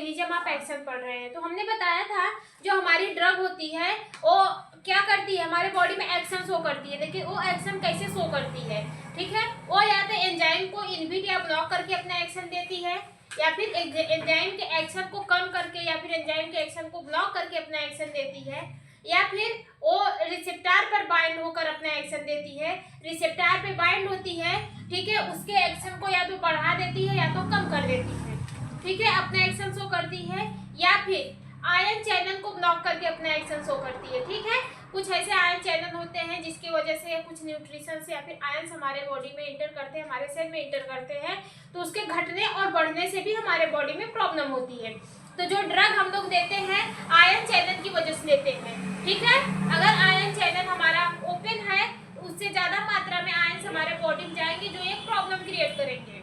लीजिए हम आप एक्शन पढ़ रहे हैं, तो हमने बताया था जो हमारी ड्रग होती है वो क्या करती है, हमारे बॉडी में एक्शन शो करती है। देखिए वो एक्शन कैसे शो करती है, ठीक है, वो या तो एंजाइम को इनहिबिट या ब्लॉक करके अपना एक्शन देती है, या फिर एंजाइम के एक्शन को कम करके या फिर एंजाइम के एक्शन को ब्लॉक करके अपना एक्शन देती है, या फिर वो रिसेप्टर पर बाइंड होकर अपना एक्शन देती है। रिसेप्टर पे बाइंड होती है, ठीक है, उसके एक्शन को या तो बढ़ा देती है या तो कम कर देती है, ठीक है, अपना एक्शन शो करती है, या फिर आयन चैनल को ब्लॉक करके अपना एक्शन शो करती है, ठीक है। कुछ ऐसे आयन चैनल होते हैं जिसकी वजह से कुछ न्यूट्रिशन या फिर आयंस हमारे बॉडी में इंटर करते हैं, हमारे सेल में इंटर करते हैं, तो उसके घटने और बढ़ने से भी हमारे बॉडी में प्रॉब्लम होती है। तो जो ड्रग हम लोग देते हैं आयन चैनल की वजह से लेते हैं, ठीक है। अगर आयन चैनल हमारा ओपन है, उससे ज्यादा मात्रा में आयंस हमारे बॉडी में जाएंगे जो एक प्रॉब्लम क्रिएट करेंगे,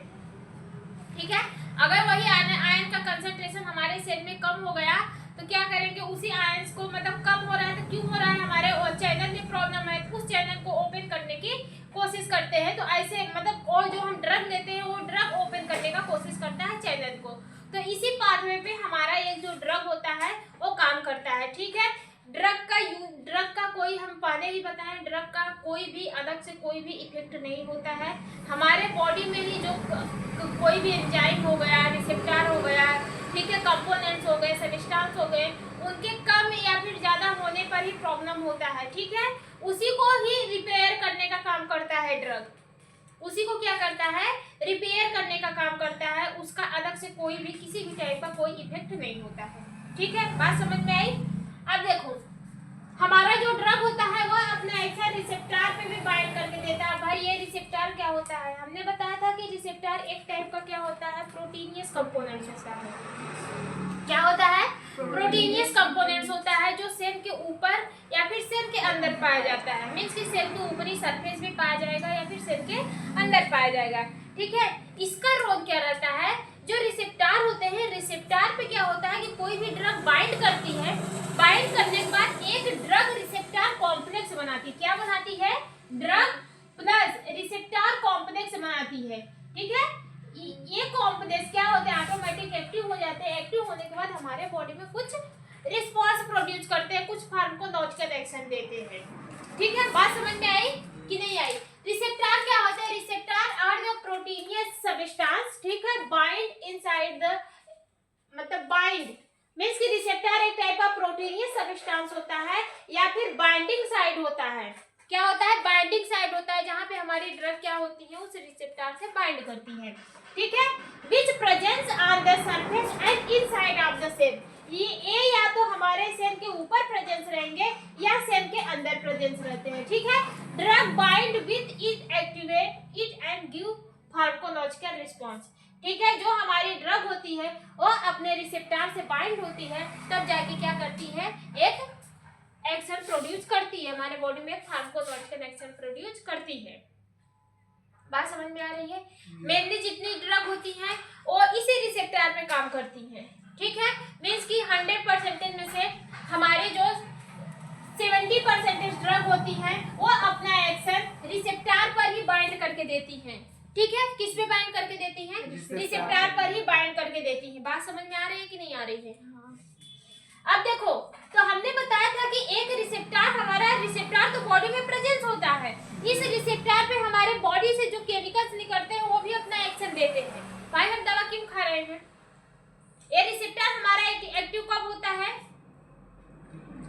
ठीक है। अगर वही आयन का कंसंट्रेशन हमारे सेल में कम हो गया तो क्या करेंगे, उसी आयंस को मतलब कम हो रहा है तो क्यों हो रहा है, हमारे चैनल में प्रॉब्लम है, उस चैनल को ओपन करने की कोशिश करते हैं। तो ऐसे मतलब और जो हम ड्रग लेते हैं वो ड्रग ओपन करने का कोशिश करता है चैनल को। तो इसी पाथवे पे हमारा ये जो ड्रग होता है वो काम करता है, ठीक है। ड्रग का कोई हम पहले ही बताएं, ड्रग का कोई भी अलग से कोई भी इफेक्ट नहीं होता है। हमारे बॉडी में ही जो कोई भी एंजाइम हो गया, रिसेप्टर हो गया, ठीक है, कंपोनेंट्स हो गए, सब्सटेंस हो गए, उनके कम या फिर ज्यादा होने पर ही प्रॉब्लम होता है, ठीक है। उसी को ही रिपेयर करने का काम करता है ड्रग, उसी को क्या करता है, रिपेयर करने का काम करता है। उसका अलग से कोई भी किसी भी टाइप का कोई इफेक्ट नहीं होता है, ठीक है। बात समझ में आई। अब देखो हमारा जो ड्रग होता है वह अपने एक्शन रिसेप्टर पे भी बाइंड करके देता है। भाई ये रिसेप्टर क्या होता है, हमने बताया था कि रिसेप्टर एक टाइप का क्या होता है, प्रोटीनियस कंपोनेंट्स होता है। क्या होता है, प्रोटीनियस कंपोनेंट्स होता है जो सेल के ऊपर या फिर सेल के अंदर पाया जाता है। मींस कि सेल के ऊपरी सरफेस भी पाया जाएगा या फिर सेल के अंदर पाया जाएगा, ठीक है। इसका रोल क्या रहता है, जो रिसेप्टर होते हैं, रिसेप्टर पे क्या होता है कि कोई भी ड्रग बाइंड करती है, बाइंड करने के बाद एक ड्रग रिसेप्टर कॉम्प्लेक्स बनाती है। क्या बनाती है, ड्रग प्लस रिसेप्टर कॉम्प्लेक्स बनाती है, ठीक है। ये कॉम्प्लेक्स क्या होते हैं, ऑटोमेटिक एक्टिव हो जाते हैं। एक्टिव होने के बाद हमारे बॉडी में कुछ रिस्पांस प्रोड्यूस करते हैं, कुछ फार्माकोलॉजिकल एक्शन देते हैं, ठीक है। बात समझ में आई कि नहीं आई। रिसेप्टर क्या होते हैं, receptor are the proteinous substance, ठीक है, बाइंड इनसाइड द मतलब बाइंड मींस कि रिसेप्टर एक टाइप का प्रोटीनियस सब्सटेंस होता है या फिर बाइंडिंग साइड होता है। क्या होता है, बाइंडिंग साइड होता है जहां पे हमारी ड्रग क्या होती है, उस रिसेप्टर से बाइंड करती है, ठीक है। Which presence on the surface and inside of the cell, ये या तो हमारे सेल के ऊपर प्रेजेंस रहेंगे या सेल के अंदर प्रेजेंस रहते हैं, ठीक है। Drug bind with it, activate it and give pharmacological response, ठीक है। जो हमारी ड्रग होती है वो अपने रिसेप्टर से बाइंड होती है, तब जाके क्या करती है, एक एक्शन प्रोड्यूस करती है, हमारे बॉडी में फार्माकोलॉजिकल एक्शन प्रोड्यूस करती है। बात समझ में आ रही है। मेनली जितनी ड्रग होती है वो इसी रिसेप्टर पे काम करती है, ठीक है। मींस कि 100% में से हमारे जो 70% ड्रग होती है वो अपना एक्शन रिसेप्टर पर ही बाइंड करके देती है, ठीक है। किस पे बाइंड करके देती है, रिसेप्टर पर ही बाइंड करके देती है। बात समझ में आ रही है कि नहीं आ रही है। अब देखो तो हमने बताया था कि एक रिसेप्टर, हमारा रिसेप्टर तो बॉडी में प्रेजेंस होता है, इस रिसेप्टर पे हमारे बॉडी से जो केमिकल्स निकलते हैं वो भी अपना एक्शन देते हैं। भाई हम दवा क्यों खा रहे हैं, ये रिसेप्टर हमारा एक्टिव कब होता है,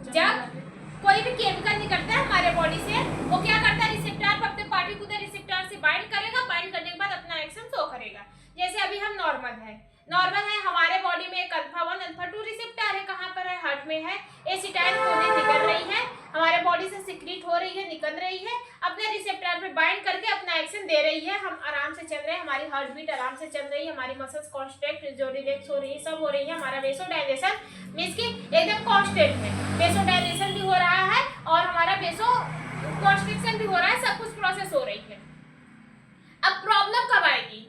जब कोई भी केमिकल निकलता है हमारे बॉडी से, वो क्या करता है, रिसेप्टर पर अपने पार्टिकुलर रिसेप्टर से बाइंड करेगा, बाइंड करने के बाद अपना एक्शन शो करेगा। जैसे अभी हम नॉर्मल है हमारे बॉडी में एक अल्फा 1 अल्फा 2 रिसेप्टर है, कहाँ पर है, हार्ट में है। एसिटाइल कोलिन निकल रही है, हमारे बॉडी से सिक्रीट हो रही है, निकल रही है, अपने रिसेप्टर पे बाइंड करके अपना एक्शन दे रही है। हम आराम से चल रहे हैं, हमारी हार्ट बीट आराम से चल रही है, हमारी मसल्स कॉन्स्टेंट जो रिलैक्स हो रही है, सब हो रही है। हमारा वेसोडाइलेशन मींस कि एकदम कांस्टेंट है, वेसोडाइलेशन भी हो रहा है और हमारा वेसो कॉन्स्ट्रिक्शन भी हो रहा है, सब कुछ प्रोसेस हो रही है। अब प्रॉब्लम कब आएगी,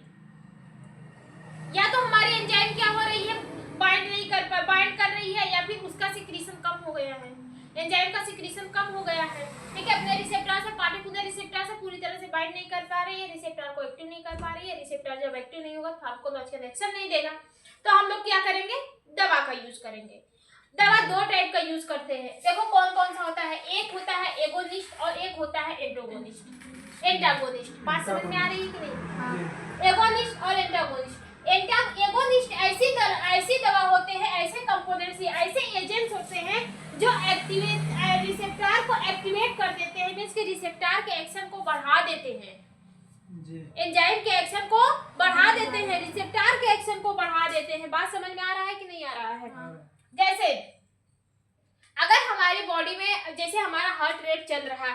या तो हमारी एंजाइम क्या हो रही है, बाइंड कर रही है, या फिर उसका सिक्रीशन कम हो गया है, एंजाइम का सिक्रीशन कम हो गया है, ठीक है। अपने रिसेप्टर से पार्टिकुलर रिसेप्टर से पूरी तरह से बाइंड नहीं कर पा रही है, रिसेप्टर को एक्टिव नहीं कर पा रही है। रिसेप्टर जब एक्टिव नहीं होगा फार्माकोलॉजिकल एक्शन नहीं देगा, तो हम लोग क्या करेंगे, दवा का यूज करेंगे। दवा दो टाइप का यूज करते हैं, देखो कौन कौन सा होता है। एक होता है एगोनिस्ट और एक होता है एंटागोनिस्ट। बात समझ में आ रही है कि नहीं? एगोनिस्ट और एंटागोनिस्ट। एगोनिस्ट ऐसी दवा होते हैं, ऐसे कंपोनेंट्स या ऐसे एजेंट्स होते हैं जो रिसेप्टर को एक्टिवेट कर देते हैं, मींस कि रिसेप्टर के एक्शन को बढ़ा देते हैं, एंजाइम के एक्शन को बढ़ा देते हैं, रिसेप्टर के एक्शन को बढ़ा देते हैं। बात समझ में आ रहा है कि नहीं आ रहा है? जैसे अगर हमारी बॉडी में, जैसे हमारा हार्ट रेट चल रहा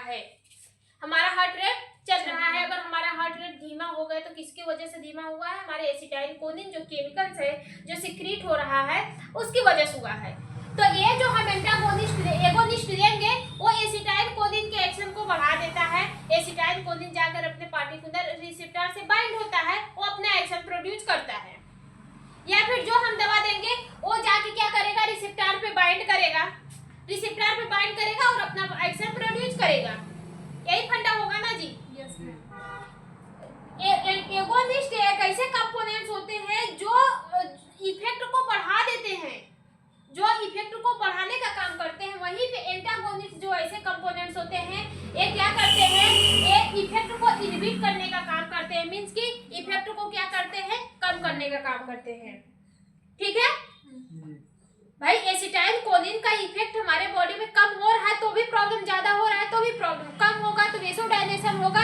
है, अगर हमारा हार्ट रेट धीमा हो गया तो किसकी वजह से धीमा हुआ है? हमारे एसिटाइलकोलिन जो केमिकल्स है जो सिक्रीट हो रहा है उसकी वजह से हुआ है। तो ये जो हम एगोनिस्ट लेंगे वो एसिटाइलकोलिन के एक्शन को बढ़ा देता है। एसिटाइलकोलिन जाकर अपने पार्टिकुलर रिसेप्टर से बाइंड होता है, वो अपना एक्शन प्रोड्यूस करता है। या फिर जो हम दवा देंगे वो जाके क्या करेगा? रिसेप्टर पे बाइंड करेगा और अपना एक्शन प्रोड्यूस करेगा। यही फंडा होगा ना जी? Yes ma'am. एगोनिस्ट एक ऐसे कंपोनेंट्स होते हैं जो इफेक्ट को बढ़ा देते हैं, जो इफेक्ट को बढ़ाने का काम करते हैं। वहीं पे एंटागोनिस्ट जो ऐसे कंपोनेंट्स होते हैं ये क्या करते हैं? ये इफेक्ट को इनहिबिट करने का काम करते हैं, मींस कि इफेक्ट को क्या करते हैं? कम करने का काम करते हैं। ठीक है भाई, एसिटाइलकोलिन का इफेक्ट हमारे बॉडी में कम हो रहा है तो भी प्रॉब्लम, ज्यादा हो रहा है तो भी प्रॉब्लम। कम होगा तो वेसोडाइलेशन होगा,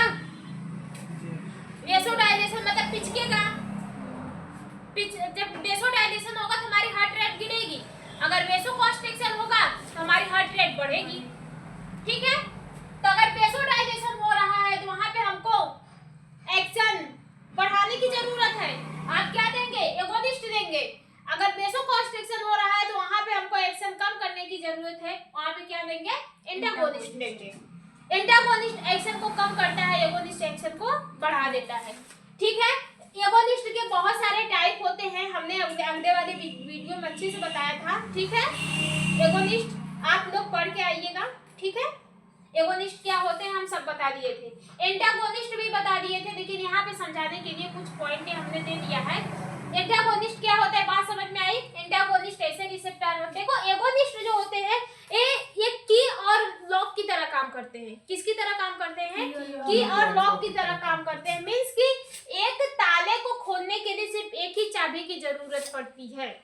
वेसोडाइलेशन मतलब पिचकेगा। जब वेसोडाइलेशन होगा तो हमारी हार्ट रेट गिरेगी, अगर वेसोकॉन्स्ट्रिक्शन होगा तो हमारी हार्ट रेट बढ़ेगी। ठीक है, तो अगर वेसोडाइलेशन हो रहा है तो वहां पे हमको एक्शन बढ़ाने की जरूरत है। आप क्या देंगे? एगोनिस्ट देंगे। अगर वेसोकॉन्स्ट्रिक्शन हो रहा है तो वहां पे हमको एक्शन कम करने की जरूरत है, वहां पे क्या देंगे? एंटागोनिस्ट देंगे। एंटागोनिस्ट एक्शन को कम करता है, एगोनिस्ट एक्शन को बढ़ा देता है। ठीक है, एगोनिस्ट के बहुत सारे टाइप होते हैं, हमने अगले वाले वीडियो में अच्छे से बताया था। ठीक है, एगोनिस्ट आप लोग पढ़ के आइएगा। ठीक है, एगोनिस्ट क्या होते हैं हम सब बता दिए थे, एंटागोनिस्ट भी बता दिए थे, लेकिन यहाँ पे समझाने के लिए कुछ पॉइंट हमने दे दिया है। एंटागोनिस्ट क्या होता है, बात समझ में आई? एंटागोनिस्ट ऐसे रिसेप्टर, देखो एगोनिस्ट जो होते हैं ये की और लॉक की तरह काम करते हैं। किसकी तरह काम करते हैं? की और लॉक की तरह काम करते हैं, मींस कि एक ताले को खोलने के लिए सिर्फ एक ही चाबी की जरूरत पड़ती है।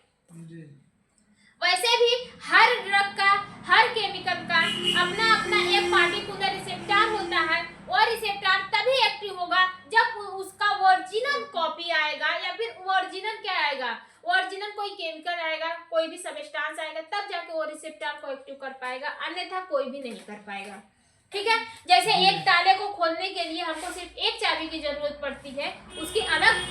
वैसे भी हर ड्रग का, हर केमिकल का अपना अपना एक पार्टिकुलर रिसेप्टर होता है। वो रिसेप्टर तभी एक्टिव होगा जब उसका ओरिजिनल कॉपी आएगा, या फिर ओरिजिनल क्या आएगा? ओरिजिनल कोई केमिकल आएगा, कोई भी सब्सटेंस आएगा, तब जाके वो रिसेप्टर को एक्टिव कर पाएगा, अन्यथा कोई भी नहीं कर पाएगा। ठीक है, जैसे एक ताले को खोलने के लिए हमको सिर्फ एक चाबी की जरूरत पड़ती है, उसकी अलग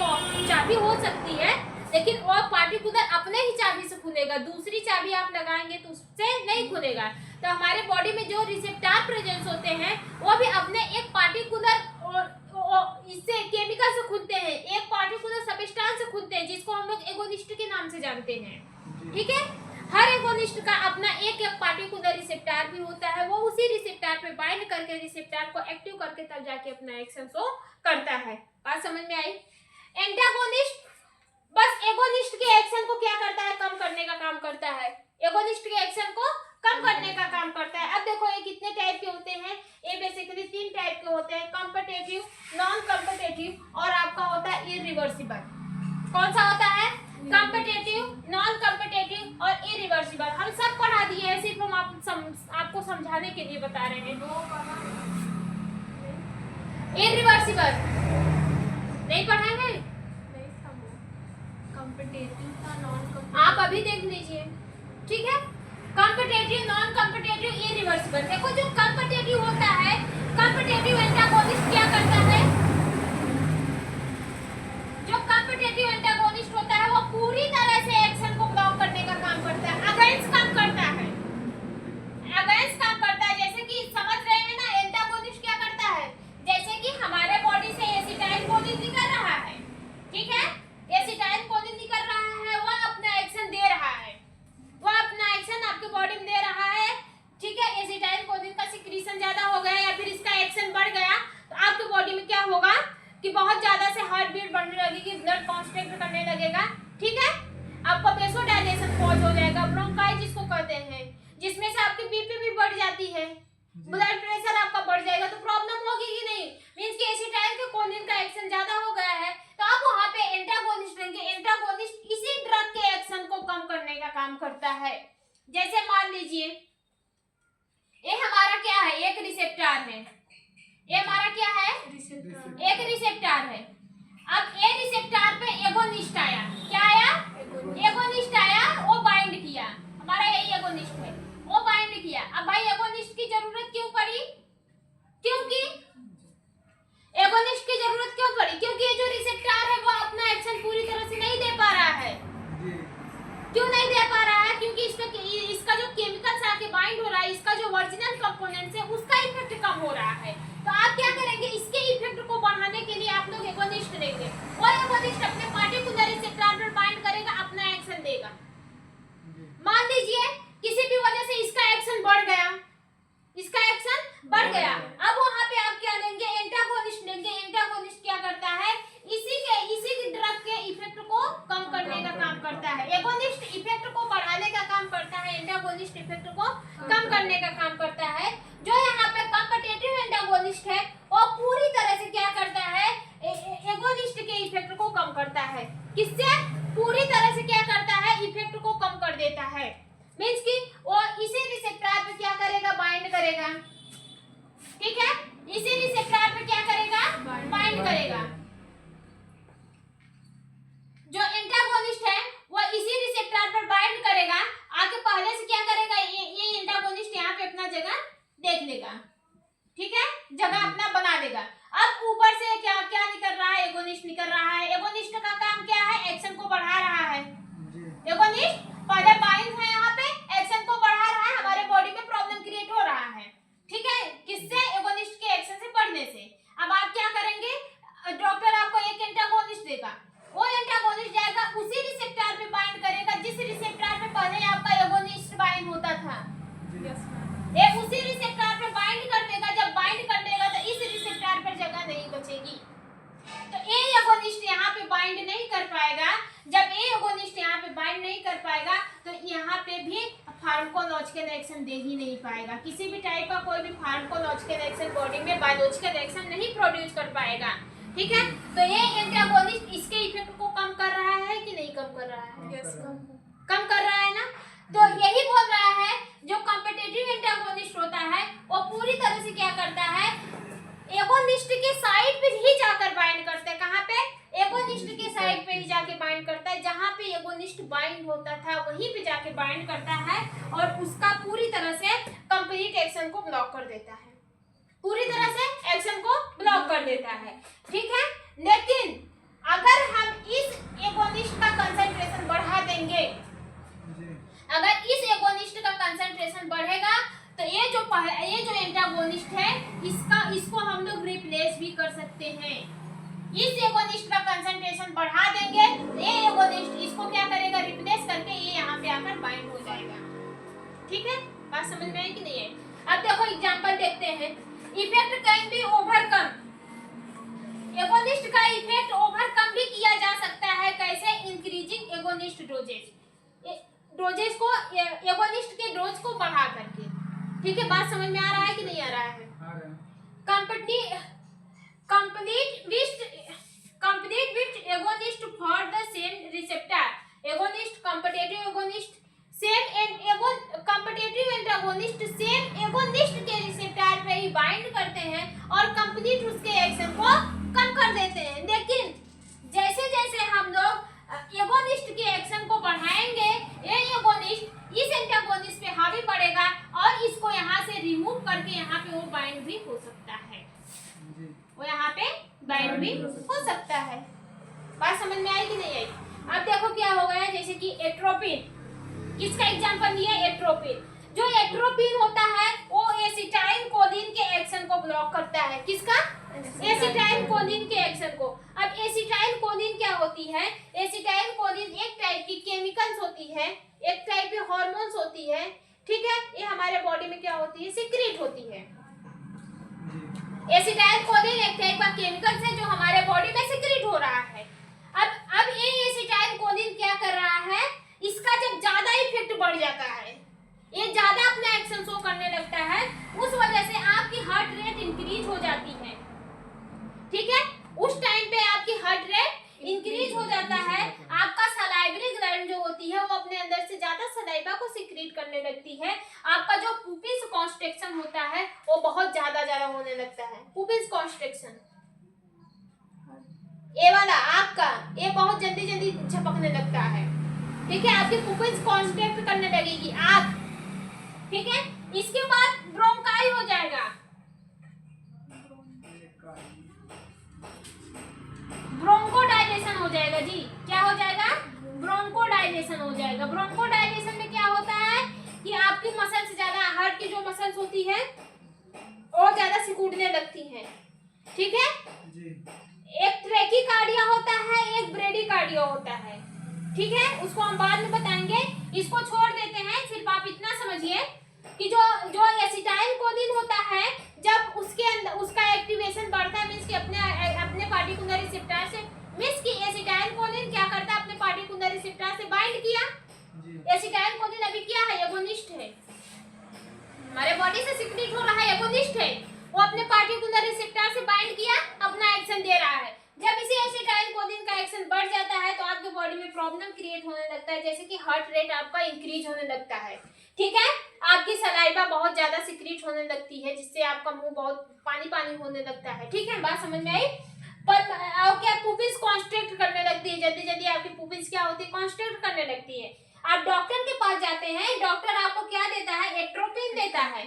चाबी हो सकती है लेकिन वो पार्टिकुलर अपने ही चाबी से खुलेगा, दूसरी चाबी आप लगाएंगे तो उससे नहीं खुलेगा। तो हमारे बॉडी में जो रिसेप्टर प्रेजेंस होते हैं वो भी अपने एक पार्टिकुलर इससे केमिकल से खुलते हैं, एक पार्टिकुलर सब्सटेंस से खुलते हैं, जिसको हम लोग एगोनिस्ट के नाम से जानते हैं। ठीक है, हर एगोनिस्ट का अपना एक एक पार्टिकुलर रिसेप्टर भी होता है, वो उसी रिसेप्टर पे बाइंड करके रिसेप्टर को एक्टिव करके तब जाके अपना एक्शन शो करता है। बात समझ में आई? एंटागोनिस्ट बस एगोनिस्ट के एक्शन को क्या करता है? कम करने का काम करता है। एगोनिस्ट के एक्शन को कम करने का काम करता है। अब देखो ये कितने टाइप के होते हैं? ये बेसिकली 3 टाइप के होते हैं, कॉम्पिटिटिव, नॉन कॉम्पिटिटिव और आपका होता है इरिवर्सिबल। कौन सा होता है? कॉम्पिटिटिव, नॉन कॉम्पिटिटिव और इरिवर्सिबल। हम सब पढ़ा दिए हैं, सिर्फ हम आपको समझाने के लिए बता रहे हैं। इरिवर्सिबल नहीं पढ़ा है? कॉम्पिटिटिव था, नॉन कॉम्पिटिटिव आप अभी देख लीजिए। ठीक है, कॉम्पिटिटिव, नॉन कॉम्पिटिटिव, इरिवर्सिबल। देखो जो कॉम्पिटिटिव होता है, कॉम्पिटिटिव एंटागोनिस्ट क्या करता है? जो कॉम्पिटिटिव एंटागोनिस्ट होता है वो पूरी तरह से एक्शन को ब्लॉक करने का काम करता है, अगेंस्ट काम करता है, अगेंस्ट काम करता है। जैसे कि समझ रहे हैं ना, एंटागोनिस्ट क्या करता है? जैसे कि हमारे बॉडी से एसिटाइलकोलिन निकल रहा है, ठीक है, एसिटाइलकोलिन निकल रहा है, वो अपना एक्शन दे रहा है, वो अपना एक्शन आपके बॉडी में दे रहा है। ठीक है, एसिटाइलकोलिन का सिक्रीशन ज्यादा हो गया या फिर इसका एक्शन बढ़ गया जाती है, ब्लड प्रेशर आपका बढ़ जाएगा, तो प्रॉब्लम होगी कि नहीं। मींस कि एसिटाइल के कोलिन का एक्शन ज्यादा हो गया है, तो आप वहां पे एंटागोनिस्ट लेंगे। एंटागोनिस्ट इसी ड्रग के एक्शन को कम करने का काम करता है। जैसे मान लीजिए ये हमारा क्या है, एक रिसेप्टर है, ये हमारा क्या है, एक रिसेप्टर है। अब ए रिसेप्टर पे एगोनिस्ट आया, क्या आया, एगोनिस्ट आया, वो बाइंड किया, हमारा यही एगोनिस्ट है, वो बाइंड किया। अब भाई एगोनिस्ट की जरूरत क्यों पड़ी, क्योंकि एगोनिस्ट की जरूरत क्यों पड़ी, क्योंकि ये जो रिसेप्टर है वो अपना एक्शन पूरी तरह से नहीं दे पा रहा है। क्यों नहीं दे पा रहा है, क्योंकि इसका जो केमिकल्स आके बाइंड हो रहा है, इसका जो ओरिजिनल कंपोनेंट्स है उसका इफेक्ट कम हो रहा है। तो आप क्या करेंगे, इसके इफेक्ट को बढ़ाने के लिए आप लोग एगोनिस्ट लेंगे, और एगोनिस्ट अपने पार्टिकुलर रिसेप्टर पर बाइंड करेगा, अपना एक्शन देगा। मान लीजिए किसी भी वजह से इसका एक्शन बढ़ गया, इसका एक्शन बढ़ गया, अब वहां पे आप क्या लेंगे, एंटागोनिस्ट लेंगे। एंटागोनिस्ट क्या करता है, इसी ड्रग के इफेक्ट को कम करने का काम करता है। एगोनिस्ट इफेक्ट को बढ़ाने का काम करता है, एंटागोनिस्ट इफेक्ट को कम करने का काम करता है। जो यहाँ पे कॉम्पिटिटिव एंटागोनिस्ट है वो पूरी तरह से क्या करता है, एगोनिस्ट के इफेक्ट को कम करता है। किससे, पूरी तरह से क्या करता है, इफेक्ट को कम कर देता है। मींस कि वो इसी रिसेप्टर पे क्या करेगा, बाइंड करेगा, ठीक है, इसी रिसेप्टर पे क्या करेगा, बाइंड करेगा। जो एंटागोनिस्ट है वो इसी रिसेप्टर पर बाइंड करेगा, आके पहले से क्या करेगा, ये एंटागोनिस्ट यहाँ पे अपना जगह देख लेगा, ठीक है, जगह अपना बना लेगा। अब ऊपर से क्या क्या निकल रहा है, एगोनिस्ट निकल रहा है। एगोनिस्ट का काम क्या है, एक्शन को बढ़ा रहा है। एगोनिस्ट पहले बाइंड है, यहाँ पे एक्शन को बढ़ा रहा है, हमारे बॉडी में प्रॉब्लम क्रिएट हो रहा है, ठीक है, किससे, एगोनिस्ट के एक्शन से बढ़ने से। अब आप क्या करेंगे, डॉक्टर आपको एक एंटागोनिस्ट देगा, वो एंटागोनिस्ट जाएगा उसी रिसेप्टर पे बाइंड करेगा जिस रिसेप्टर पे पहले आपका एगोनिस्ट बाइंड होता था। ये उसी रिसेप्टर पे बाइंड कर देगा, जब बाइंड कर देगा तो इस रिसेप्टर पर जगह नहीं बचेगी, तो ए एगोनिस्ट यहाँ पे बाइंड नहीं कर पाएगा। जब ए एगोनिस्ट यहाँ पे बाइंड नहीं कर पाएगा तो यहाँ पे भी फार्माकोलॉजिकल एक्शन दे ही नहीं पाएगा। किसी भी टाइप का कोई भी फार्माकोलॉजिकल एक्शन बॉडी में बायोलॉजिकल एक्शन नहीं प्रोड्यूस कर पाएगा, ठीक है। तो ये एंटागोनिस्ट इसके इफेक्ट को कम कर रहा है कि नहीं कम कर रहा है, कम कर रहा है ना। तो यही बोल रहा है जो कॉम्पिटिटिव एंटागोनिस्ट होता है वो पूरी तरह से क्या करता है, एगोनिस्ट के साइड पे ही जाकर बाइंड करता है। कहाँ पे, एगोनिस्ट के साइड पे ही जाके बाइंड करता है, जहाँ पे एगोनिस्ट बाइंड होता था वहीं पे जाके बाइंड करता है और उसका पूरी तरह से कंप्लीट एक्शन को ब्लॉक कर देता है, पूरी तरह से एक्शन को ब्लॉक कर देता है, ठीक है। लेकिन अगर हम इस एगोनिस्ट का कंसंट्रेशन बढ़ा देंगे, अगर इस एगोनिस्ट का कंसंट्रेशन बढ़ेगा तो ये जो एंटागोनिस्ट है इसको हम लोग रिप्लेस भी कर सकते हैं। इस एगोनिस्ट का कंसंट्रेशन बढ़ा देंगे तो ये एगोनिस्ट इसको क्या करेगा, रिप्लेस करके ये यहाँ पे आकर बाइंड हो जाएगा, ठीक है। बात समझ में आई कि नहीं है। अब देखो एग्जांपल देखते हैं। Effect can be overcome, agonist का इफेक्ट ओवरकम भी किया जा सकता है। कैसे, इंक्रीजिंग एगोनिस्ट डोजेज को, एगोनिस्ट के डोज को बढ़ा करके, ठीक है। बात समझ में आ रहा है कि नहीं आ रहा है। Complete with agonist for the same receptor, agonist competitive agonist same and competitive antagonist same agonist के रिसेप्टर पे ही बाइंड करते हैं और कंप्लीट उसके एक्शन को कम कर देते हैं। लेकिन जैसे जैसे हम लोग एगोनिस्ट के एक्शन को बढ़ाएंगे, ये एगोनिस्ट इस एंटागोनिस्ट पे हावी पड़ेगा और इसको यहाँ से रिमूव करके यहाँ पे वो बाइंड भी हो सकता है, वो यहाँ पे बाइंड भी हो सकता है। बात समझ में आई कि नहीं आई। अब देखो क्या हो गया, जैसे कि एट्रोपिन, किसका एग्जांपल दिया, एट्रोपिन। जो एट्रोपिन होता है वो एसिटाइल कोलिन के एक्शन को ब्लॉक करता है, किसका, एसिटाइल कोलिन के एक्शन को। अब एसिटाइल कोलिन क्या होती है, एसिटाइल कोलिन एक टाइप की केमिकल्स होती है, एक टाइप की हार्मोन्स होती है, ठीक है। ये हमारे बॉडी में क्या होती है, सीक्रेट होती है। एसिटाइल कोलिन एक टाइप का केमिकल्स है जो हमारे बॉडी में सीक्रेट हो रहा है। अब ये एसिटाइल कोलिन क्या कर रहा है, इसका जब ज्यादा इफेक्ट बढ़ जाता है, ये ज्यादा अपना एक्शन शो करने लगता है सलाइवा को सिक्रीट करने लगती है, आपका जो पुपिल्स कॉन्स्ट्रिक्शन होता है वो बहुत ज्यादा होने लगता है। पुपिल्स कॉन्स्ट्रिक्शन ये वाला आपका ये बहुत जल्दी झपकने लगता है, ठीक है। आपकी पुपिल्स कॉन्स्ट्रिक्ट करने लगेगी आँख, ठीक है। इसके बाद ब्रोंकाई हो जाएगा, ब्रोंकोडाइलेशन हो जाएगा जी। क्या हो जाएगा? ब्रोंकोडाइलेशन हो जाएगा। ब्रोंकोडाइलेशन में क्या होता है कि आपकी मसल्स ज्यादा, हार्ट की जो मसल्स होती है और ज्यादा सिकुड़ने लगती हैं, ठीक है जी। एक ट्रैकीकार्डिया होता है, एक ब्रेडीकार्डिया होता है, ठीक है। उसको हम बाद में बताएंगे, इसको छोड़ देते हैं। सिर्फ आप इतना समझिए कि जो एसिटाइलकोलिन होता है, जब उसके अंदर उसका एक्टिवेशन बढ़ता है, मींस कि अपने पार्टिकुलर रिसेप्टर से, मींस कि एसिटाइलकोलिन क्या करता है, अपने पार्टिकुलर रिसेप्टर से बाइंड किया। एसिटाइलकोलिन अभी क्या है? एगोनिस्ट है, हमारे बॉडी से सिक्रीट हो रहा है, एगोनिस्ट है। वो अपने पार्टिकुलर रिसेप्टर से बाइंड किया, अपना एक्शन दे रहा है। जब इसी एसिटाइलकोलिन का एक्शन बढ़ जाता है तो आपके बॉडी में प्रॉब्लम क्रिएट होने लगता है, जैसे कि हार्ट रेट आपका इंक्रीज होने लगता है, ठीक है। आपकी सलाइवा बहुत ज्यादा सिक्रीट होने लगती है, जिससे आपका मुंह बहुत पानी होने लगता है, ठीक है। बात समझ में आई? पर क्या पुपिल्स कॉन्स्ट्रिक्ट करने लगती है, जल्दी आपकी पुपिल्स क्या होती है? कॉन्स्ट्रिक्ट करने लगती है। आप डॉक्टर के पास जाते हैं, डॉक्टर आपको क्या देता है? एट्रोपिन देता है।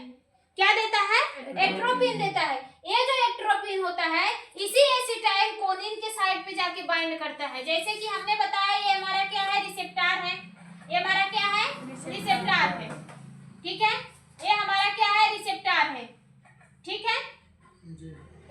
क्या देता है? एट्रोपिन देता है। ये जो एट्रोपिन होता है, इसी एसिटाइलकोलिन के साइड पे जाके बाइंड करता है। जैसे कि हमने बताया, ये हमारा क्या है? रिसेप्टर है। ये हमारा क्या है? रिसेप्टर है, ठीक है। ये हमारा क्या है? रिसेप्टर है, ठीक है।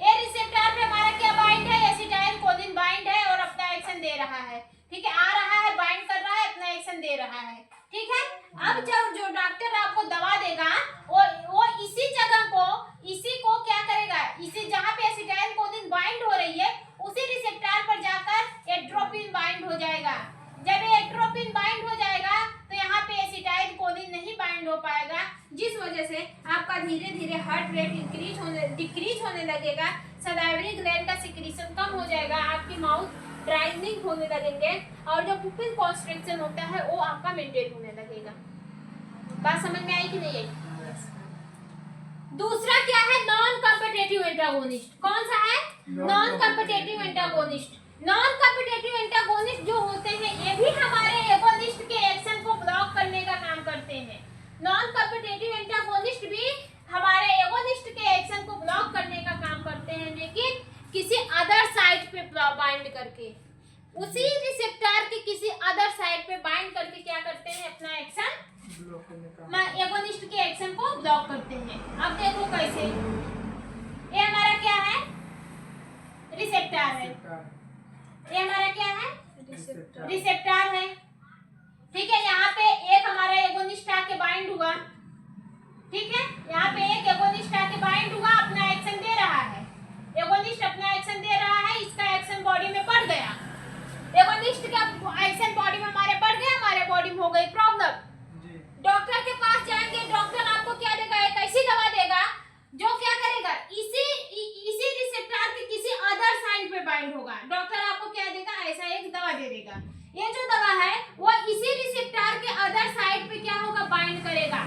ये रिसेप्टर पे हमारा क्या बाइंड है? एसिटाइलकोलिन बाइंड है और अपना एक्शन दे रहा है, ठीक है। आ रहा है, बाइंड कर रहा है, अपना एक्शन दे रहा है, ठीक है। अब जब जो डॉक्टर आपको दवा देगा, वो इसी जगह को, इसी को क्या करेगा? इसी जहाँ पे एसिटाइलकोलिन बाइंड हो रही है, उसी रिसेप्टर पर जाकर एट्रोपिन बाइंड हो जाएगा। जब ये एट्रोपिन बाइंड हो जाएगा तो यहाँ पे एसिटाइलकोलिन नहीं बाइंड हो पाएगा, जिस वजह से आपका धीरे हार्ट रेट डिक्रीज होने लगेगा, सलाइवरी ग्लैंड का सिक्रीशन कम हो जाएगा, आपकी माउथ ड्राइनिंग होने लगेंगे और जो पुपिल कॉन्स्ट्रिक्शन होता है वो आपका मेंटेन होने लगेगा। बात समझ में आई कि नहीं आई? दूसरा क्या है? Non competitive antagonist. कौन सा है? Non competitive antagonist. Non competitive antagonist जो होते हैं, ये भी हमारे एगोनिस्ट के एक्शन को ब्लॉक करने का काम करते हैं। नॉन कॉम्पिटिटिव एंटागोनिस्ट भी हमारे एगोनिस्ट के एक्शन को ब्लॉक करने का काम करते हैं, लेकिन किसी अदर साइड पे बाइंड करके, उसी रिसेप्टर के किसी अदर साइड पे बाइंड करके क्या करते हैं? अपना एक्शन, एगोनिस्ट के एक्शन को ब्लॉक करते हैं। अब देखो कैसे। ये हमारा क्या है? रिसेप्टर है। ये हमारा क्या है? रिसेप्टर है, ठीक है। यहाँ पे एक हमारा एगोनिस्ट आके बाइंड हुआ, ठीक है। यहाँ पे एक एगोनिस्ट आके बाइंड हुआ, अपना एक्शन दे रहा है। एगोनिस्ट अपना एक्शन दे रहा है, इसका एक्शन बॉडी में बढ़ गया। एगोनिस्ट का एक्शन बॉडी में हमारे बढ़ गया, हमारे बॉडी में हो गई प्रॉब्लम। डॉक्टर के पास जाएंगे, डॉक्टर आपको क्या देगा? एक ऐसी दवा देगा जो क्या करेगा? इसी रिसेप्टर के किसी अदर साइड पे बाइंड होगा। डॉक्टर आपको क्या देगा? ऐसा एक दवा दे देगा। ये जो दवा है वो इसी रिसेप्टर के अदर साइड पे क्या होगा? बाइंड करेगा।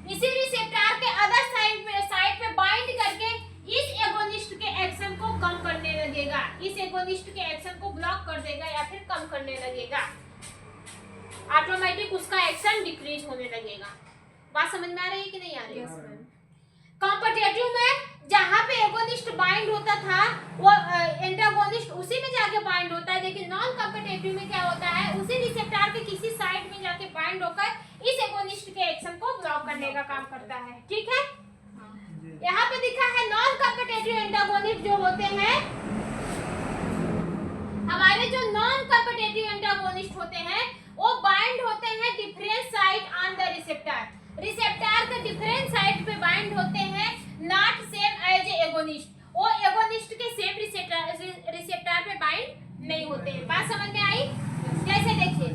इसी रिसेप्टर के अदर साइड पे बाइंड करके इस एगोनिस्ट के एक्शन को कम करने लगेगा, इस एगोनिस्ट के एक्शन को ब्लॉक कर देगा या फिर कम करने लगेगा। ऑटोमेटिक उसका एक्शन डिक्रीज होने लगेगा। बात समझ में आ रही है कि नहीं आ रही है? कॉम्पिटिटिव में जहाँ पे एगोनिस्ट बाइंड होता था, वो एंटागोनिस्ट उसी में जाके बाइंड होता है, लेकिन नॉन कॉम्पिटिटिव में क्या होता है? उसी रिसेप्टर के किसी साइड में जाके बाइंड होकर इस एगोनिस्ट के एक्शन को ब्लॉक करने का काम करता है, ठीक है। यहाँ पे दिखा है नॉन कॉम्पिटिटिव एंटागोनिस्ट जो होते हैं, हमारे जो नॉन कॉम्पिटिटिव एंटागोनिस्ट होते हैं वो बाइंड होते हैं different side on the receptor. Receptor के डिफरेंट साइड पे बाइंड होते हैं, नॉट सेम एज एगोनिस्ट। वो एगोनिस्ट के सेम रिसेप्टर पे बाइंड नहीं होते हैं। बात समझ में आई? जैसे देखिए,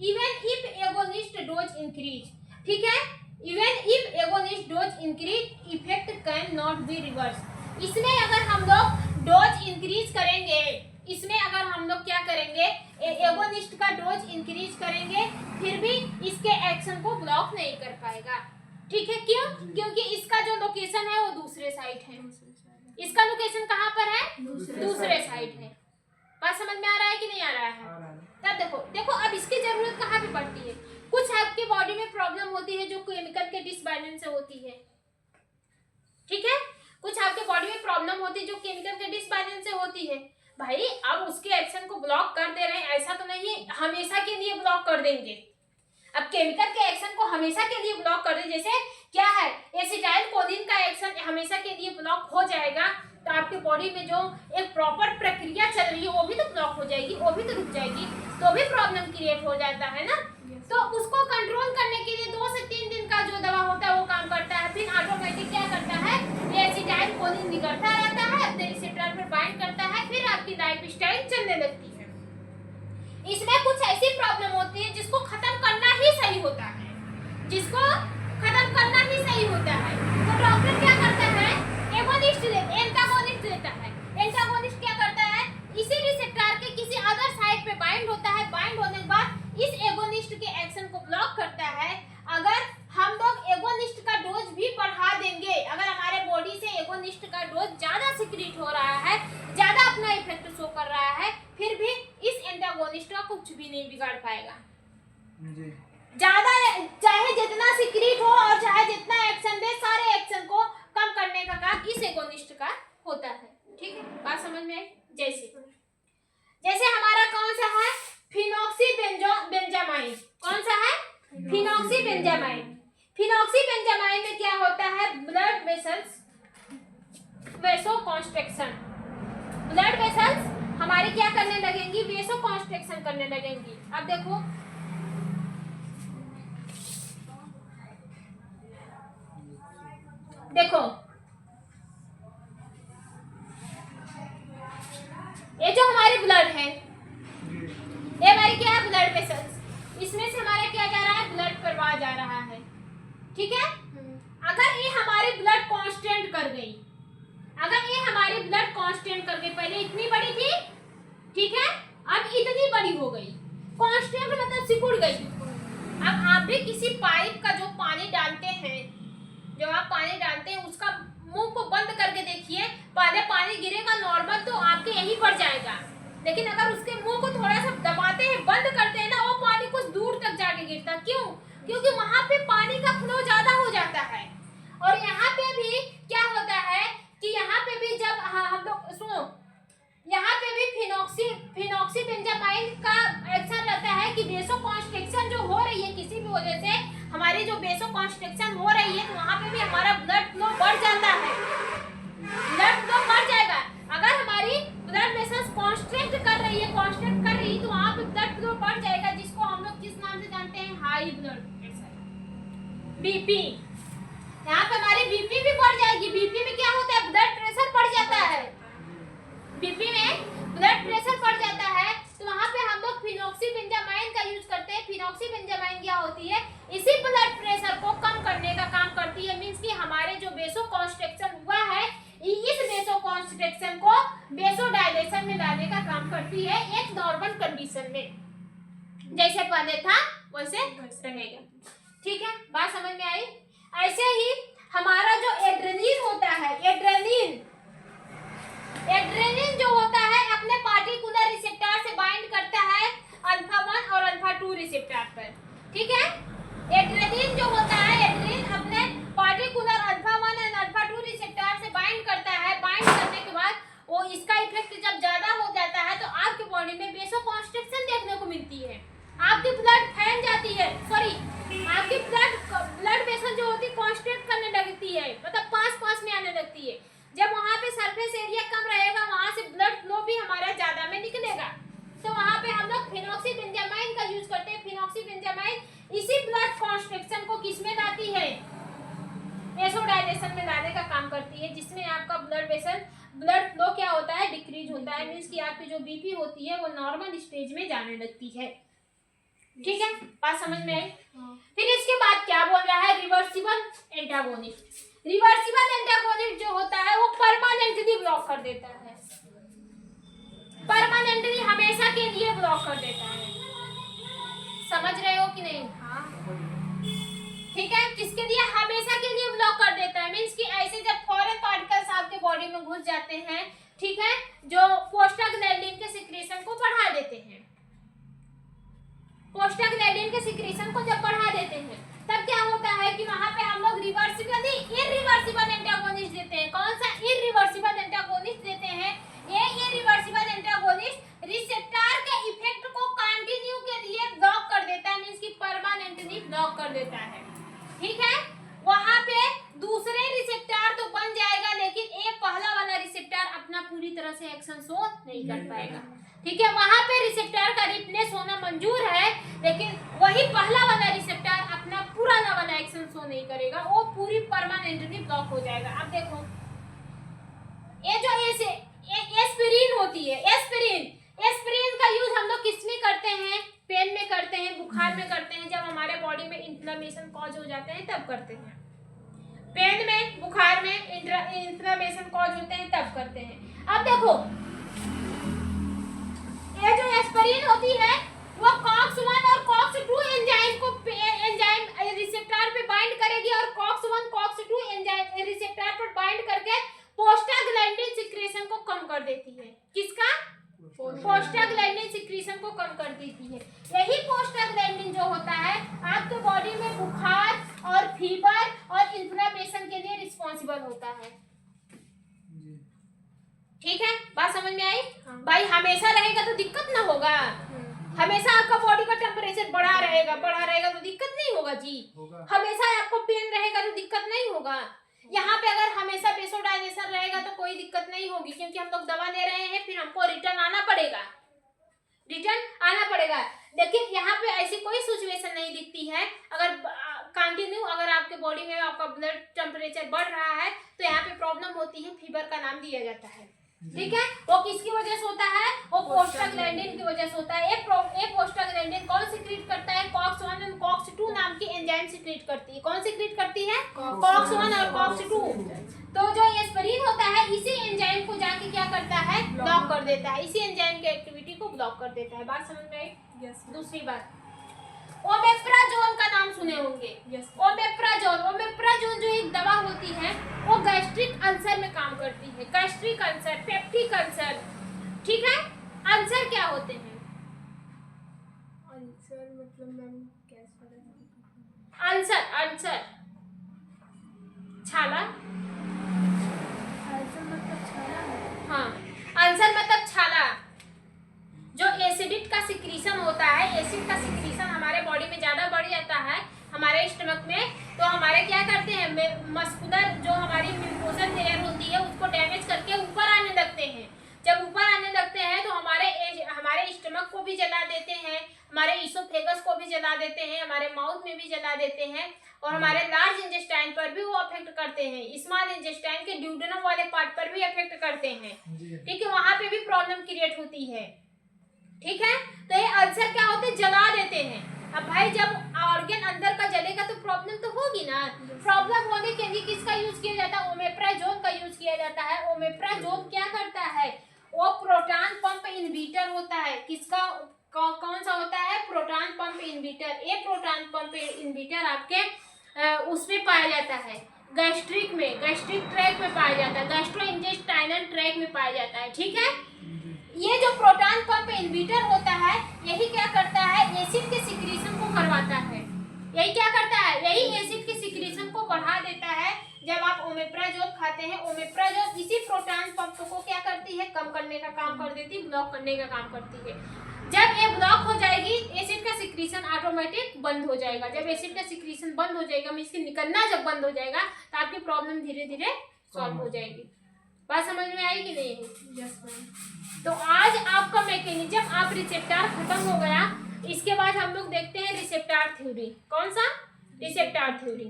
even if agonist dose increase, ठीक है। Even if agonist dose increase, effect can not be reverse. इसमें अगर हम लोग डोज इंक्रीज करेंगे, इसमें अगर हम लोग क्या करेंगे, एगोनिस्ट का डोज इंक्रीज करेंगे, फिर भी इसके एक्शन को ब्लॉक नहीं कर पाएगा। ठीक है, क्यों? क्योंकि इसका जो लोकेशन है वो दूसरे साइड है। इसका लोकेशन कहाँ पर है? दूसरे साइड है। बात समझ में आ रहा है कि नहीं आ रहा है? तब देखो अब इसकी जरूरत कहाँ पे पड़ती है। कुछ आपके बॉडी में प्रॉब्लम होती है जो केमिकल के डिसबैलेंस से होती है। ठीक है, कुछ आपके बॉडी में प्रॉब्लम होती है जो केमिकल के डिसबैलेंस से होती है। भाई अब उसके एक्शन को ब्लॉक कर दे रहे हैं, ऐसा तो नहीं है हमेशा के लिए ब्लॉक कर देंगे। अब केमिकल के एक्शन को हमेशा के लिए ब्लॉक कर दे, जैसे क्या है एसिटाइल कोलिन का एक्शन हमेशा के लिए ब्लॉक हो जाएगा, तो आपके बॉडी में जो एक प्रॉपर प्रक्रिया चल रही है वो भी तो ब्लॉक हो जाएगी, वो भी तो रुक जाएगी, तो भी प्रॉब्लम क्रिएट हो जाता है ना। तो उसको कंट्रोल करने के लिए 2 से 3 दिन का जो दवा होता है वो काम करता है, फिर ऑटोमेटिक क्या करता है, ये एसिटाइल कोलिन बिगड़ता रहता है, अपने रिसेप्टर पर बाइंड करता है, फिर आपकी लाइफ स्टाइल चलने लगती है। इसमें कुछ ऐसी प्रॉब्लम होती है जिसको खत्म करना ही सही होता है, जिसको खत्म करना ही सही होता है। तो डॉक्टर क्या करता है, एगोनिस्ट एंटागोनिस्ट देता है। एंटागोनिस्ट क्या करता है, इसी रिसेप्टर के किसी अदर साइड पे बाइंड होता है, बाइंड होने के बाद इस एगोनिस्ट के एक्शन को ब्लॉक करता है। अगर हम लोग एगोनिस्ट का डोज भी बढ़ा देंगे, अगर हमारे बॉडी से एगोनिस्ट का डोज ज्यादा सिक्रीट हो रहा है, ज्यादा अपना इफेक्ट शो कर रहा है, फिर भी इस एंटागोनिस्ट का कुछ भी नहीं बिगाड़ पाएगा। ज्यादा चाहे जितना सिक्रीट हो और चाहे जितना एक्शन दे, सारे एक्शन को कम करने का काम इस एगोनिस्ट का होता है। ठीक है, बात समझ में आई? जैसे हमारा कौन सा है, फिनॉक्सीबेंजामाइन। कौन सा है? फिनॉक्सीबेंजामाइन। फिनॉक्सीबेंजामाइन में क्या होता है, ब्लड वेसल्स वेसोकॉन्स्ट्रिक्शन। ब्लड वेसल्स हमारी क्या करने लगेंगी, वेसोकॉन्स्ट्रिक्शन करने लगेंगी। अब देखो ये जो हमारी ब्लड है, ये हमारी क्या है, ब्लड वेसल्स, इसमें से हमारा क्या जा रहा है, ब्लड प्रवाह जा रहा है। ठीक है, अगर ये हमारी ब्लड कांस्टेंट कर गई, अगर ये हमारी ब्लड कांस्टेंट कर गई, पहले इतनी बड़ी थी, ठीक है, अब इतनी बड़ी हो गई, कांस्टेंट मतलब सिकुड़ गई। अब आप भी किसी पाइप का जो पानी डालते हैं, जो आप पानी डालते हैं उसका मुंह को बंद करके देखिए, पहले पानी गिरेगा नॉर्मल तो आपके यहीं पर जाएगा, लेकिन अगर उसके मुंह को थोड़ा सा दबाते हैं, बंद करते हैं ना, वो पानी कुछ दूर तक जाके गिरता। क्यों? क्योंकि वहां पे पानी का फ्लो ज्यादा हो जाता है। और यहाँ पे भी क्या होता है कि यहाँ पे भी जब हम लोग सुनो, यहाँ पे भी फिनॉक्सीबेंजामाइन का एक्शन रहता है कि वेसोकॉन्स्ट्रिक्शन जो हो रही है किसी भी वजह से, हमारी जो वेसोकॉन्स्ट्रिक्शन हो रही है, तो वहाँ पे भी हमारा ब्लड फ्लो बढ़ जाता है, ब्लड फ्लो बढ़ जाएगा। अगर हमारी ब्लड वेसल्स कांस्ट्रिक्ट कर रही है, कांस्ट्रिक्ट कर रही है, तो वहाँ पे ब्लड फ्लो बढ़ जाएगा, जिसको हम लोग किस नाम से जानते हैं, हाई ब्लड प्रेशर, बीपी। यहाँ पे हमारी बीपी भी बढ़ जाएगी। बीपी में क्या होता है, ब्लड प्रेशर बढ़ जाता है, बीपी में ब्लड प्रेशर बढ़ जाता है, तो वहाँ पे हम लोग फिनॉक्सीबेंजामाइन का यूज करते हैं। फिनॉक्सीबेंजामाइन क्या होती है, इसी ब्लड प्रेशर को कम करने का काम करती है। मींस कि हमारे जो वेसोकॉन्स्ट्रिक्शन हुआ है, इस वेसोकॉन्स्ट्रिक्शन को वेसोडायलेशन में लाने का काम करती है, एक नॉर्मल कंडीशन में, जैसे पहले था वैसे रहेगा। ठीक है, बात समझ में आई? ऐसे ही हमारा जो एड्रेनलिन होता है, एड्रेनलिन जो होता है अपने पार्टिकुलर रिसेप्टर से बाइंड करता है अल्फा 1 और अल्फा 2 रिसेप्टर पर। ठीक है, एड्रेनलिन जो होता है, एड्रेनलिन अपने पार्टिकुलर अल्फा 1 और अल्फा 2 रिसेप्टर से बाइंड करता है। बाइंड करने के बाद वो इसका इफेक्ट जब ज्यादा हो जाता है तो आपके बॉडी में वेसोकॉन्स्ट्रिक्शन देखने को मिलती है, आपकी ब्लड फैल जाती है, सॉरी आपकी ब्लड वेसल जो होती है कॉन्स्ट्रिक्ट करने लगती है, मतलब पास में आने लगती है। जब वहाँ पे सरफेस एरिया कम रहेगा, वहाँ से ब्लड फ्लो भी हमारा ज्यादा में निकलेगा, तो वहाँ पे हम लोग फिनॉक्सीबेंजामाइन का यूज करते हैं। फिनॉक्सीबेंजामाइन इसी ब्लड कॉन्स्ट्रिक्शन को किसमें लाती है, वेसोडायलेशन में लाने का काम करती है, जिसमें आपका ब्लड फ्लो क्या होता है, डिक्रीज होता है। मींस कि आपकी जो बीपी होती है वो नॉर्मल स्टेज में जाने लगती है। ठीक है, बात समझ में आई? फिर इसके बाद क्या बोल रहा है, रिवर्सिबल एंटागोनिस्ट। रिवर्सिबल एंटागोनिस्ट जो होता है वो परमानेंटली ब्लॉक कर देता है। परमानेंटली हमेशा के लिए ब्लॉक कर देता है। समझ रहे हो कि नहीं? हाँ। ठीक है, किसके लिए? हमेशा के लिए ब्लॉक कर देता है। मींस कि ऐसे जब फॉरेन पार्टिकल्स आपके बॉडी में घुस जाते हैं, ठीक है, जो प्रोस्टाग्लैंडिन के सिक्रीशन को बढ़ा देते हैं, प्रोस्टाग्लैंडिन के सिक्रीशन को जब बढ़ा देते हैं, तब क्या होता है कि वहां पे हम लोग रिवर्सिबल इरिवर्सिबल एंटागोनिस्ट देते हैं। कौन सा इरिवर्सिबल एंटागोनिस्ट देते हैं? ये इरिवर्सिबल एंटागोनिस्ट रिसेप्टर के इफेक्ट को कंटिन्यू के लिए ब्लॉक कर देता है, मींस कि परमानेंटली ब्लॉक कर देता है। ठीक है, वहां पे दूसरे रिसेप्टर तो बन जाएगा, लेकिन एक पहला वाला रिसेप्टर अपना पूरी तरह से एक्शन शो नहीं कर पाएगा। ठीक है, वहां पे रिसेप्टर का रिप्लेस होना मंजूर है, लेकिन वही पहला वाला रिसेप्टर अपना पुराना वाला एक्शन शो नहीं करेगा, वो पूरी परमानेंटली ब्लॉक हो जाएगा। अब देखो, ये जो एस्पिरिन होती है, एस्पिरिन का यूज हम लोग किस में करते हैं? पेन में करते हैं, बुखार में करते हैं, जब हमारे बॉडी में इन्फ्लेमेशन कॉज हो जाते हैं तब करते हैं। पेन में, बुखार में इन्फ्लेमेशन कॉज होते हैं तब करते हैं। अब देखो, ये जो एस्पिरिन होती है वो कॉक्स-1 और कॉक्स-2 एंजाइम रिसेप्टर पे बाइंड करेगी, और कॉक्स-1 कॉक्स-2 एंजाइम रिसेप्टर पर बाइंड करके प्रोस्टाग्लैंडिन सिक्रीशन को कम कर देती है। किसका? प्रोस्टाग्लैंडिन सिक्रीशन को कम कर देती है। यही प्रोस्टाग्लैंडिन जो होता है आपके बॉडी में बुखार और फीवर और इन्फ्लेमेशन के लिए रिस्पॉन्सिबल होता है। ठीक है, बात समझ में आई? हाँ। भाई हमेशा रहेगा तो दिक्कत ना होगा, हमेशा आपका बॉडी का टेम्परेचर बढ़ा रहेगा तो दिक्कत नहीं होगा जी। हमेशा आपको पेन रहेगा तो दिक्कत नहीं होगा। यहाँ पे अगर हमेशा वेसोडाइलेशन रहेगा तो कोई दिक्कत नहीं होगी, क्योंकि हम लोग दवा ले रहे हैं, फिर हमको रिटर्न आना पड़ेगा। लेकिन यहाँ पे ऐसी कोई सिचुएशन नहीं दिखती है। अगर कंटिन्यू अगर आपके बॉडी में आपका ब्लड टेम्परेचर बढ़ रहा है तो यहाँ पे प्रॉब्लम होती है, फीवर का नाम दिया जाता है। ठीक है, वो किसकी वजह से होता है? वो प्रोस्टाग्लैंडिन की वजह से होता है। एक प्रोस्टाग्लैंडिन कौन सिक्रीट करता है? कॉक्स-1 और कॉक्स-2 नाम की एंजाइम सिक्रीट करती है। कौन सिक्रीट करती है? कॉक्स-1 और कॉक्स-2। तो जो एस्पिरिन होता है इसी एंजाइम को जाके क्या करता है? ब्लॉक कर देता है, इसी एंजाइम की एक्टिविटी को ब्लॉक कर देता है। बात समझ में आई? यस। दूसरी बात, ओमेप्राजोल का नाम सुने होंगे। यस। ओमेप्राजोल जो एक दवा होती है वो गैस्ट्रिक अल्सर में काम करती है। गैस्ट्रिक अल्सर, पेप्टिक अल्सर, ठीक है। अल्सर क्या होते हैं? अल्सर मतलब मैम कैसा अल्सर छाला। अल्सर मतलब छाला है। हाँ, अल्सर मतलब छाला। जो एसिडिक का सिक्रीशन होता है, एसिड का सिक्रीशन हमारे बॉडी में ज्यादा बढ़ जाता है हमारे स्टमक में, तो हमारे क्या करते हैं, मस्कुलर जो हमारी म्यूकोसल लेयर होती है उसको डैमेज करके ऊपर आने लगते हैं। जब ऊपर आने लगते हैं तो हमारे स्टमक को भी जला देते हैं, हमारे इसोफेगस को भी जला देते हैं, हमारे माउथ में भी जला देते हैं, और हमारे लार्ज इंटेस्टाइन पर भी वो अफेक्ट करते हैं, स्मॉल इंटेस्टाइन के ड्यूडेनम वाले पार्ट पर भी अफेक्ट करते हैं। ठीक है, वहां पे भी प्रॉब्लम क्रिएट होती है। ठीक है, तो ये अल्सर क्या होते हैं? जला देते हैं। अब भाई जब ऑर्गन अंदर का जलेगा तो प्रॉब्लम तो होगी ना। प्रॉब्लम होने के लिए किसका यूज किया जाता है? ओमेप्राजोल का यूज किया जाता है। ओमेप्राजोल क्या करता है? वो प्रोटॉन पंप इनहिबिटर होता है। किसका? कौन सा होता है? Proton pump inhibitor. ये प्रोटॉन पंप इनहिबिटर आपके उसमें पाया जाता है, गैस्ट्रिक ट्रैक में पाया जाता है, गैस्ट्रोइंटेस्टाइनल ट्रैक में पाया जाता है। ठीक है, ये जो प्रोटॉन पंप इनहिबिटर होता है यही क्या करता है? एसिड के सिक्रीशन को करवाता है। यही क्या करता है? यही एसिड के सिक्रीशन को बढ़ा देता है। जब आप ओमेप्राजोल खाते हैं, ओमेप्राजोल इसी प्रोटॉन पंप को क्या करती है? कम करने का काम कर देती है, ब्लॉक करने का काम करती है। जब ये ब्लॉक हो जाएगी, एसिड का सिक्रीशन ऑटोमेटिक बंद हो जाएगा। जब एसिड का सिक्रीशन बंद हो जाएगा, मींस कि निकलना जब बंद हो जाएगा तो आपकी प्रॉब्लम धीरे धीरे सॉल्व हो जाएगी। बात समझ में आई कि नहीं? Yes ma'am. तो आज आपका मैकेनिज्म, आप रिसेप्टर खत्म हो गया। इसके बाद हम लोग देखते हैं रिसेप्टर थ्योरी। कौन सा? Receptor theory.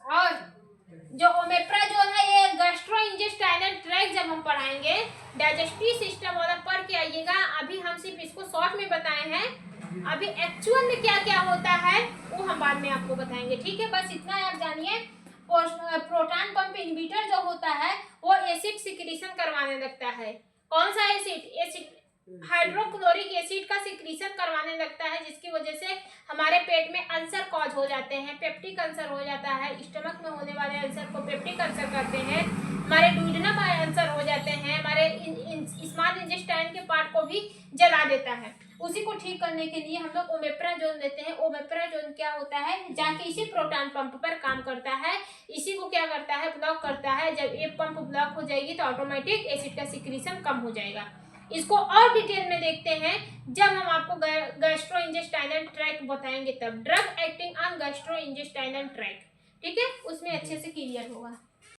और जो ओमेप्राजोल है ये गैस्ट्रोइंटेस्टाइनल ट्रैक जब हम पढ़ाएंगे, डाइजेस्टिव सिस्टम वाला पढ़ के आइएगा। अभी हम सिर्फ इसको शॉर्ट में बताए हैं, अभी एक्चुअल में क्या क्या होता है वो हम बाद में आपको बताएंगे। ठीक है, बस इतना आप जानिए। प्रोटॉन पंप इनहिबिटर जो होता है वो एसिड सिक्रीशन करवाने लगता है। कौन सा एसिड हाइड्रोक्लोरिक एसिड का सिक्रीशन करवाने लगता है, जिसकी वजह से हमारे पेट में अल्सर कॉज हो जाते हैं, पेप्टिक अल्सर हो जाता है। स्टमक में होने वाले अल्सर को पेप्टिक अल्सर कहते हैं। हमारे डुओडेनम अल्सर हो जाते हैं, हमारे स्मॉल इंटेस्टाइन के पार्ट को भी जला देता है। उसी को ठीक करने के लिए हम लोग ओमेप्राजोल देते हैं। ओमेप्राजोल क्या होता है, जाके इसी प्रोटॉन पंप पर काम करता है, इसी को क्या करता है, ब्लॉक करता है। जब ये पंप ब्लॉक हो जाएगी तो ऑटोमेटिक एसिड का सिक्रीशन कम हो जाएगा। इसको और डिटेल में देखते हैं जब हम आपको गैस्ट्रोइंटेस्टाइनल ट्रैक्ट बताएंगे, तब drug acting on gastrointestinal tract, ठीक है, उसमें अच्छे से क्लियर होगा।